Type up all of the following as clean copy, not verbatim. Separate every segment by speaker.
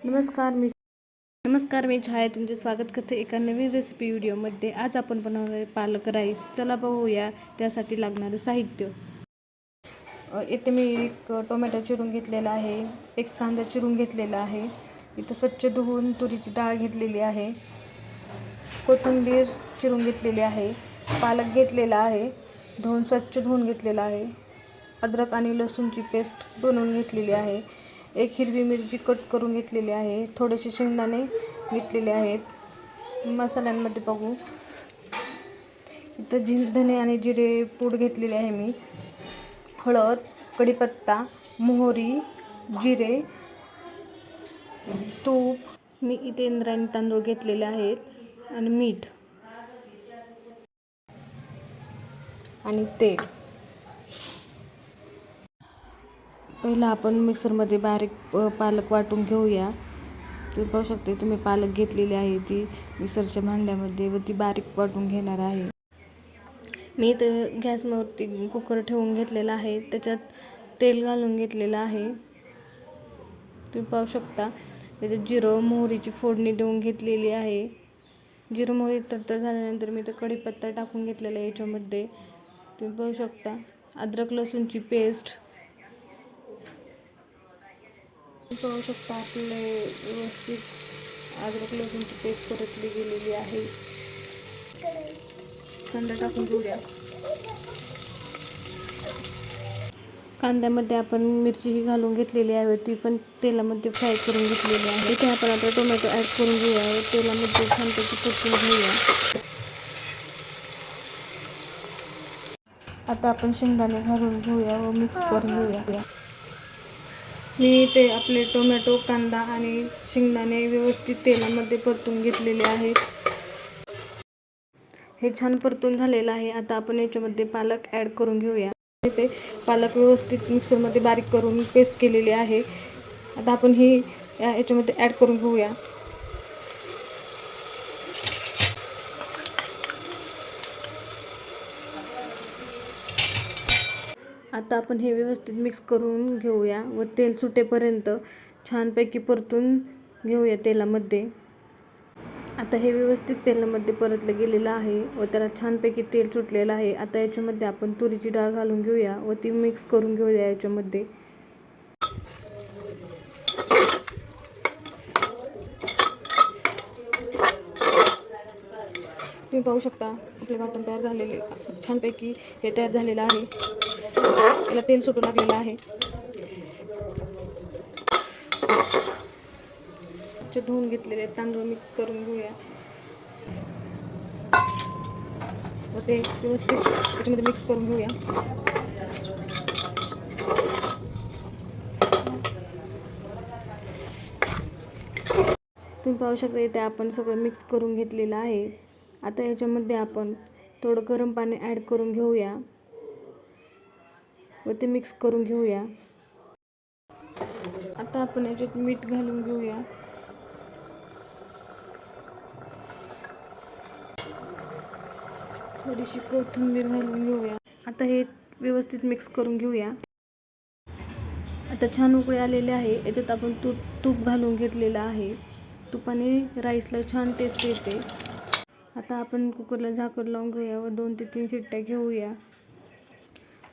Speaker 1: नमस्कार, मी छाया तुमचे स्वागत करते एका नवीन रेसिपी व्हिडिओमध्ये। आज आपण बनवणार आहे पालक राईस। चला पाहूया त्यासाठी लागणारे साहित्य। इथे मी एक टोमॅटो चिरून घेतलेला आहे, एक कांदा चिरून घेतलेला आहे, इथं स्वच्छ धुवून तुरीची डाळ घेतलेली आहे, कोथिंबीर चिरून घेतलेली आहे, पालक घेतलेला आहे, स्वच्छ धुवून घेतलेला आहे, अद्रक आणि लसूणची पेस्ट बनवून घेतलेली आहे, एक हिरवी मिरची कट करून घेतलेली आहे, थोडेसे शेंगदाणे घेतलेले आहेत। मसाल्यांमध्ये बघू, इथं धने आणि जिरे पूड घेतलेले आहे मी, हळद, कढीपत्ता, मोहरी, जिरे, तूप, मी इथे इंद्रायणी तांदूळ घेतलेले आहेत आणि मीठ आणि तेल। पहिला आपण मिक्सरमध्ये बारीक पालक वाटून घेऊया। तुम्ही पाहू शकता तुम्ही पालक घेतलेली आहे ती मिक्सरच्या भांड्यामध्ये व ती बारीक वाटून घेणार आहे। मी इथं गॅसवरती कुकर ठेवून घेतलेला आहे, त्याच्यात तेल घालून घेतलेलं आहे। तुम्ही पाहू शकता त्याच्यात जिरं मोहरीची फोडणी देऊन घेतलेली आहे। जिरं मोहरी तडतड झाल्यानंतर मी इथं कढीपत्ता टाकून घेतलेला आहे याच्यामध्ये। तुम्ही पाहू शकता अद्रक लसूणची पेस्ट, पाहू शकता आपले व्यवस्थित अद्रक लसूणची पेस्ट परतली गेलेली आहे। कांदा टाकून घेऊया। कांद्यामध्ये आपण मिरचीही घालून घेतलेली आहे, ती पण तेलामध्ये फ्राय करून घेतलेली आहे। इथे आपण आता टोमॅटो ॲड करून घेऊया व तेलामध्ये छानपैकी परतून घेऊया। आता आपण शेंगदाणे घालून घेऊया व मिक्स करून घेऊया। मी ते आपले टोमॅटो, कांदा आणि शेंगदाणे व्यवस्थित तेलामध्ये परतून घेतलेले आहेत। हे छान परतून झालेलं आहे। आता आपण याच्यामध्ये पालक ॲड करून घेऊया। इथे पालक व्यवस्थित मिक्सरमध्ये बारीक करून पेस्ट केलेली आहे। आता आपण ही याच्यामध्ये ॲड करून घेऊया। आता आपण हे व्यवस्थित मिक्स करून घेऊया व तेल सुटेपर्यंत छानपैकी परतून घेऊया तेलामध्ये। आता हे व्यवस्थित तेलामध्ये परतलं गेलेलं आहे व त्याला छानपैकी तेल सुटलेलं आहे। आता याच्यामध्ये आपण तुरीची डाळ घालून घेऊया व ती मिक्स करून घेऊया याच्यामध्ये। तुम्ही पाहू शकता आपले वाटण तयार झालेले छानपैकी हे तयार झालेलं आहे। याला तेल सुटू लागलेलं आहे। धुवून घेतलेले तांदूळ मिक्स करून घेऊया व ते व्यवस्थित त्याच्यामध्ये मिक्स करून घेऊया। तुम्ही पाहू शकता इथे आपण सगळं मिक्स करून घेतलेलं आहे। आता याच्यामध्ये आपण थोडं गरम पाणी ॲड करून घेऊया व ते मिक्स करून घेऊया। आता आपण याच्यात मीठ घालून घेऊया। थोडीशी कोथिंबीर घालून घेऊया। आता हे व्यवस्थित मिक्स करून घेऊया। आता छान उकळी आलेले आहे। याच्यात आपण तूप घालून घेतलेलं आहे। तुपाने राईसला छान टेस्ट येते। आता आपण कुकरला झाकण लावून घेऊया व 2 ते 3 शिट्ट्या घेऊया।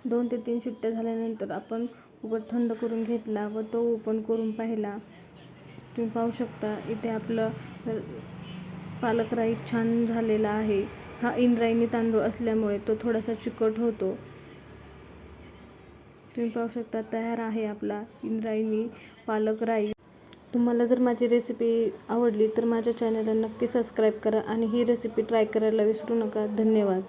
Speaker 1: 2 ते 3 शिट्ट्या झाल्यानंतर आपण कुकर थंड करून घेतला व तो ओपन करून पाहिला। तुम्ही पाहू शकता इथे आपलं पालक राईस छान झालेला आहे। हा इंद्रायणी तांदूळ असल्यामुळे तो थोडासा चिकट होतो। तुम्ही पाहू शकता तयार आहे आपला इंद्रायणी पालक राईस। तुम्हाला जर माझी रेसिपी आवडली तर माझ्या चॅनलला नक्की सबस्क्राईब करा आणि ही रेसिपी ट्राय करायला विसरू नका। धन्यवाद।